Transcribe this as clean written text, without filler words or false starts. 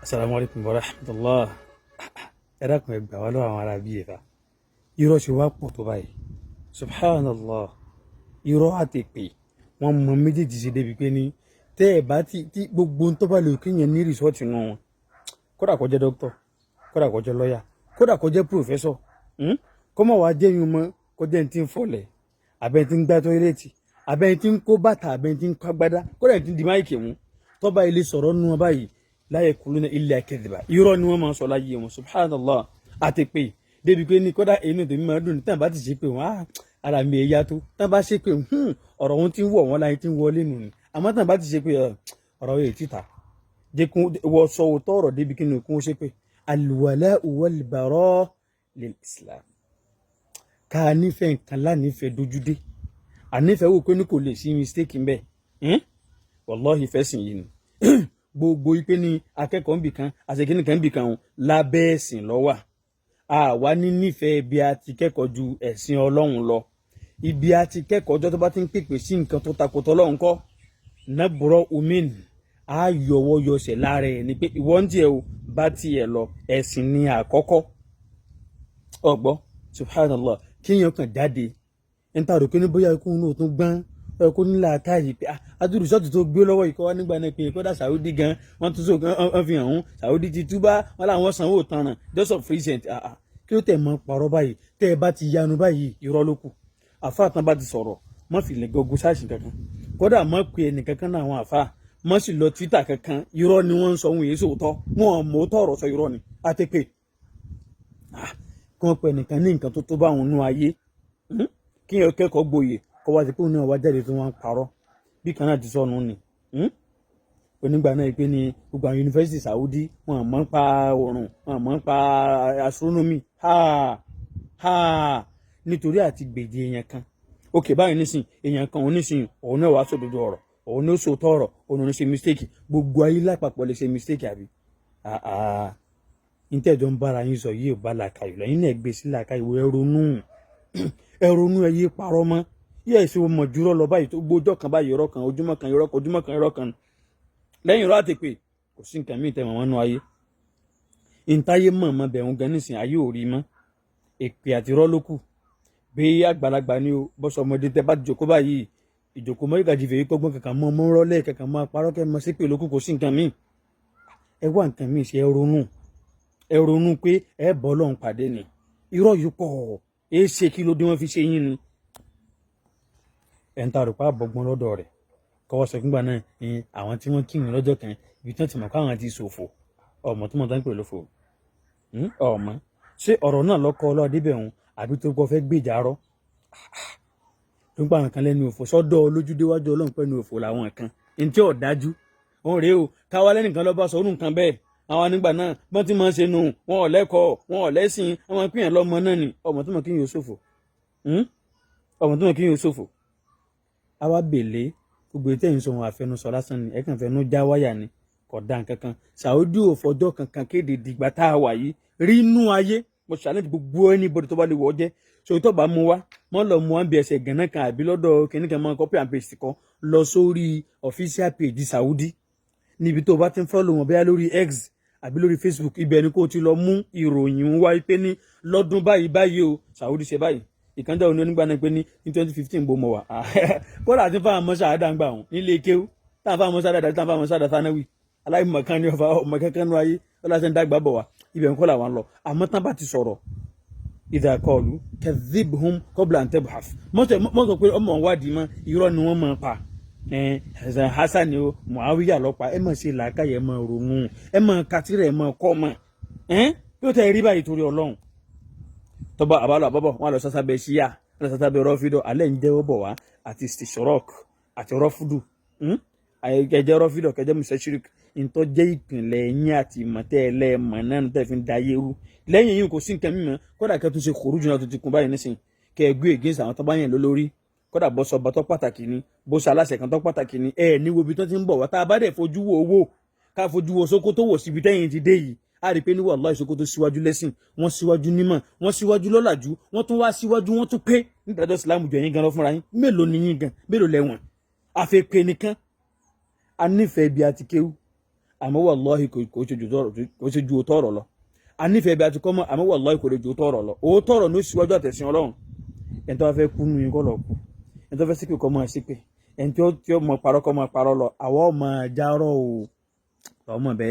Assalamu alaikum warahmatullah. Ẹ dákun ẹ gbà wá lọ́wọ́ àwọn ará bíi ẹ̀fà. Irọ́ ṣe wá pọ̀ tó báyìí. Subhanallah. Irọ́ àti èpè. Wọ́n mọ méjèèjì ṣe débi pé ní tẹ́ ẹ̀ bá tí gbogbo ń tó bá lè kéèyàn ní rìsọ́ọ̀tì nù wọn. Kódà kó jẹ́ dókítọ̀, kódà kó jẹ́ lọ́yà, kódà kó jẹ́ pòfẹ́sọ̀. Kọ́mọ̀ wá jẹ́ yín mọ́ kó jẹ́ ní ti ń fọlẹ̀, àbẹ́ ti ń gbá tọ́ílẹ̀tì, àbẹ́ ti ń kó bàtà, àbẹ́ ti ń kó agbádá, kódà ti ń di máìkì mú. Tọ́ba ilé sọ̀rọ̀ nù wọn báyìí. La yakuluna illa kadhiba. Irọ́ ni wọ́n máa sọ láyé wọn. Subhanallah. Àti pé débi pé ní kódà inú tèmi máa dùn ní tàn bá ti ṣe pé wọn ara mi ẹ̀yà tó tàn bá ṣe pé ọ̀rọ̀ wọn ti ń wọ̀ wọ́n láyé ti ń wọlé nù ni àmọ́ tàn bá ti ṣe pé ọ̀rọ̀ yẹn títà jẹ́ kí wọ́n sọ òótọ́ ọ̀rọ̀ débi kí ni kí wọ́n ṣe pé al-wala'u wal-bara'u lil-Islam. Ká nífẹ̀ẹ́ nǹkan lánífẹ̀ẹ́ dojúdé ànífẹ̀ẹ́ wò pé ní kò lè sí mistake ń bẹ̀ wallahi fẹ́sìn yìí ni gbogbo ipe ni akẹ́kọ̀ọ́ nbì kan àṣekínì kan nbì kan òun lábẹ́ ẹ̀sìn lọ́wà àwa ní nífẹ̀ẹ́ bí a ti kẹ́kọ̀ọ́ ju ẹ̀sìn ọlọ́run lọ ibi a ti kẹ́kọ̀ọ́ ọjọ́ tó bá ti ń pèpè sí nǹkan tó takòtò ọlọ́run kọ́ nàbùrọ̀ omin á yọwọ́ yọsẹ̀ lára ẹ̀ ni pé ìwọ ń tiẹ̀ o bá tiẹ̀ lọ ẹ̀sìn ni àkọ́kọ́ ọgbọ́ subhanallah kéèyàn kan jáde ń ta rò pé ní bóyá ikú náà tún gbọ́n kó nílà káyìí pé adúrú sọ́ọ̀tù tó gbé lọ́wọ́ ìkọ́ wa nígbà náà pé kódà Saudi gan wọ́n tún so wọ́n fi hàn hún Saudi ti túbá wọn làwọn sanwó tanràn just of recent kí ló tẹ̀ mọ́ parọ́ báyìí tẹ́ ẹ bá ti yanu báyìí irọ́ ló kù àfa àtàn bá ti sọ̀rọ̀ mọ́ fi lè gọgùn sáàsì kankan kódà mọ́ pe ẹnìkankan náà àwọn àfa mọ́ sì lọ Twitter kankan irọ́ ni wọ́n ń sọ ohun èyí sòótọ́ wọn mọ̀ ó tọ̀rọ̀ sọ irọ́ ni àti pé kí wọ́n pe ẹnìkan ní nǹkan tó tó bá wọn nú ayé kí yẹn kẹ́kọ̀ọ́ gboyè kọ́ wá sí pé òun náà wá jáde tí wọ́n ń parọ́ bí kan náà ti sọnù ni onígbà náà pé ní gbogbo àwọn yunifásitì Saudi wọn àmọ́ ń pa oòrùn wọn àmọ́ ń pa astronomy nítorí àti gbèdé èèyàn kan òkè báyìí nísìn èèyàn kan òun nísìn òun náà wàá sòdodo ọ̀rọ̀ òun ní sòótọ́ ọ̀rọ̀ òun ní ṣe mistake gbogbo ayé lápapọ̀ lè ṣe mistake àbí nítẹ̀jọ́ ń bára yín sọ yìí ò bá làkàyò lẹ́yìn náà gbé sí làkàyò ẹ ronú ẹ yé parọ́ mọ́ yẹ ẹ ṣe wọn mọ jùlọ lọ báyìí tó gbójọ kan báyìí irọ́ kan ojúmọ́ kan irọ́ kan ojúmọ́ kan irọ́ kan lẹ́yìn irọ́ àti pé kò sí nǹkan míì tẹ mọ nínú ayé ìntayé mọ bẹ̀rù gan nísìn ayé ò rí mọ́ èpè àti irọ́ ló kù bí àgbàlagbà ni o bọ́sọ ọmọdé tẹ bá jòkó báyìí ìjòkó mọ́ ìgàjì fèyí kọ́gbọ́n kankan mọ́ rọ́lẹ̀ kankan mọ́ parọ́ kẹ́ mọ́ sípè lókù kò sí nǹkan míì ẹ wá nǹkan míì ṣe ẹ ronú pé ẹ bọ́ lọ́hùn pàdé ni irọ́ yìí pọ̀ ẹ ṣe kí ló dé wọ́n fi ṣe yín ni ẹ̀ ń ta rò pa àbọ̀gbọ́n lọ́dọ̀ rẹ̀ kọ́wọ́ sọ fúngbà náà ní àwọn tí wọ́n kírun lọ́jọ́ kan ibi tí wọ́n ti mọ̀ káwọn ti ṣòfò ọmọ tí wọ́n tán pè lófò ọmọ ṣé ọ̀rọ̀ náà lọ́kọ́ ọlọ́ọ̀dẹ́bẹ̀ òun àbí tó kọ́ fẹ́ gbèjà rọ́ tó ń pa àwọn kan lẹ́nu òfò sọ́dọ̀ olójúdéwájú ọlọ́run pẹ̀lú òfò làwọn kan ní tí ò dájú òun rèé o káwá lẹ́nìkan lọ́ bá sọ orun kan bẹ́ẹ̀ àwọn nígbà náà bọ́n ti máa ń ṣe nù wọn ò lẹ́kọ̀ọ́ wọn ò lẹ́sìn àwọn pínyàn lọ́mọ náà ni ọmọ tó mọ̀ kí yóò ṣòfò ọmọ tó mọ̀ kí yóò ṣòfò àwa bèlè gbogbo ètò ẹ̀yìn sọ wọn àfẹnusọ lásán ni ẹ̀kan fẹnu já wáyà ni kò dá nǹkankan Saudi ò fọjọ́ kankan kéde dìgbà tá a wà yìí rí inú ayé mo ṣàlẹ́ gbogbo anybody tó bá lè wọ́ jẹ́ so tó bá mu wá mọ́ lọ mu wá ń bí ẹsẹ̀ gànà kan àbí lọ́dọ̀ kìnnìkan mọ́ copy and paste kan lọ sórí official page Saudi níbi tó bá ti ń follow wọn bẹ́ẹ̀ lórí X àbí lórí Facebook ibẹ̀ ni kò ti lọ mú ìròyìn wá pé ní lọ́dún báyìí o Saudi ṣe báyìí ìkànjá òní onígbà náà pé ní 2015 bó mọ̀ wá kódà àti fáwọn ọmọ sáà dàgbà ọ̀hún nílé kéwú táwọn fáwọn ọmọ sáà dàgbà táwọn fáwọn ọmọ sáà dàgbà sánáwì aláìmọ̀kan ní ọ̀fà ọmọ kankan ní ayé ọlọ́sẹ̀ ń dàgbà bọ̀ wá ibẹ̀ ń kọ́ làwọn lọ àmọ́ tán bá ti sọ̀rọ̀ idha qalu kadhibhum qabla an tabhaf mọ́tò pé ọmọ wádìí mọ́ irọ́ ni wọ́n máa pa Hasan ni o Muawiya lọ́pàá ẹ máa ṣe làákàyè ẹ máa ronú ẹ máa katirẹ̀ ẹ máa kọ́ ọmọ yóò tẹ́ rí báyìí torí Ọlọ́run tọba àbálọ àbọ̀bọ̀ wọn lọ sásábẹ́ ṣíyà lọ sásábẹ́ rọ́fídọ̀ alẹ́ ń jẹ́wọ́ bọ̀ wá àti stishrok àti rọ́fúdù kẹjẹ rọ́fídọ̀ kẹjẹ mùsẹ̀ṣírík ìtọ́ jẹ́ ìpìnlẹ̀ yín àti ìmọ̀tẹ́ ẹlẹ́ẹ̀mọ̀ náà tẹ́ fi ń da ayé rú lẹ́yìn yìí kò sí nǹkan mímọ́ kódà kẹ́ tó ṣe kòrú jùlọ tó ti kún báyìí nísìnyí kẹ́ ẹ gbé against àwọn tó bá yẹn lólórí kódà bó sọ ọba tó pàtàkì ni bó ṣe aláṣẹ kan tó pàtàkì ni ẹ ní wo ibi tó ti ń bọ̀ wá tá a bá dẹ̀ fojú wo owó ká fojú wo Sókótó wò síbi tẹ́yìn ti dé yìí a rí pé ní wàláhì Sókótó síwájú lẹ́sìn wọ́n síwájú nímọ̀ wọ́n síwájú lọ́làjú wọ́n tún wá síwájú wọ́n tún pé nígbàdàn Ìsìlámù jọ yín gan lọ fúnra yín mélòó ni yín gan mélòó lẹ́wọ̀n àfẹ́pẹ́ nìkan a nífẹ̀ẹ́ ibi àti kéwú àmọ́ wallahi kò ṣe ju òótọ́ ọ̀rọ̀ lọ a nífẹ̀ẹ́ bí a ti kọ́ mọ́ àmọ́ wallahi kò lè ju òótọ́ ọ̀rọ̀ lọ òótọ́ ọ̀rọ̀ ní ó síwájú àtẹ̀sìn Ọlọ́run ẹni tó bá fẹ́ kú nù yín kọ́ lọ kú ẹni tó fẹ́ sípè kọ́ máa sípè ẹni tí ó mọ parọ́ kọ́ máa parọ́ lọ àwa ò máa járọ̀ o ọmọ bẹ́ẹ̀.